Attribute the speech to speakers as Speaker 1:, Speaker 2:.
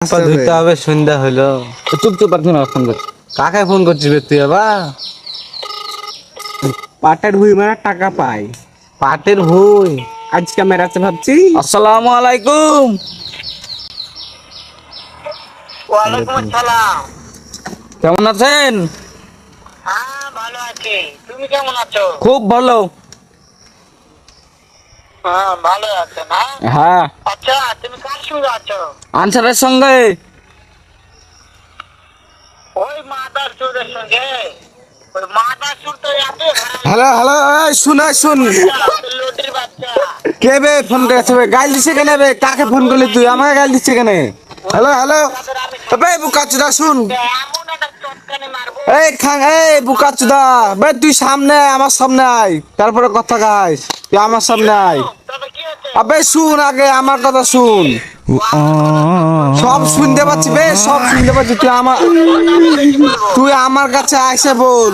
Speaker 1: ধুইতে হবে, সন্ধ্যা হইলো।
Speaker 2: চুপ চুপ আর ফোন করছি।
Speaker 1: কাকে ফোন করছিস বে তুই আবার?
Speaker 3: পাটের হুই মারা টাকা পাই
Speaker 1: পাটের হুই?
Speaker 3: আজকে মেরাতে ভাবছি।
Speaker 2: আসসালামু আলাইকুম।
Speaker 4: ওয়ালাইকুম আসসালাম।
Speaker 2: কেমন আছেন?
Speaker 4: হ্যাঁ ভালো আছি, তুমি কেমন আছো?
Speaker 2: খুব ভালো।
Speaker 4: হ্যাঁ ভালো আছো না?
Speaker 2: হ্যাঁ,
Speaker 4: আচ্ছা তুমি কার সঙ্গে আছো?
Speaker 2: আনসারের সঙ্গে।
Speaker 4: ওই মাদার চোরের সঙ্গে। ওই মাদার চোর তো এত
Speaker 1: হ্যালো হ্যালো, এই শুন
Speaker 4: লোটির বাচ্চা।
Speaker 1: কে বে ফোন করেছে বে? গাল দিচ্ছে কেন বে? কাকে ফোন করলি তুই? আমাকে গাল দিচ্ছে কেন? হ্যালো হ্যালো, বে বুকাচুদা শুন।
Speaker 4: এমন একটা চটকানি মারবো।
Speaker 1: এই খাং, এই বুকাচুদা বে, তুই সামনে আয়, আমার সামনে আয়, তারপরে কথা গাইস। তুই আমার সামনে আয়।
Speaker 4: তবে কি হচ্ছে?
Speaker 1: আবে শুন, আগে আমার কথা শুন। সব শুনতে পাচ্ছি বে, সব শুনতে পাচ্ছি। তুই আমার কাছে আইসে বল।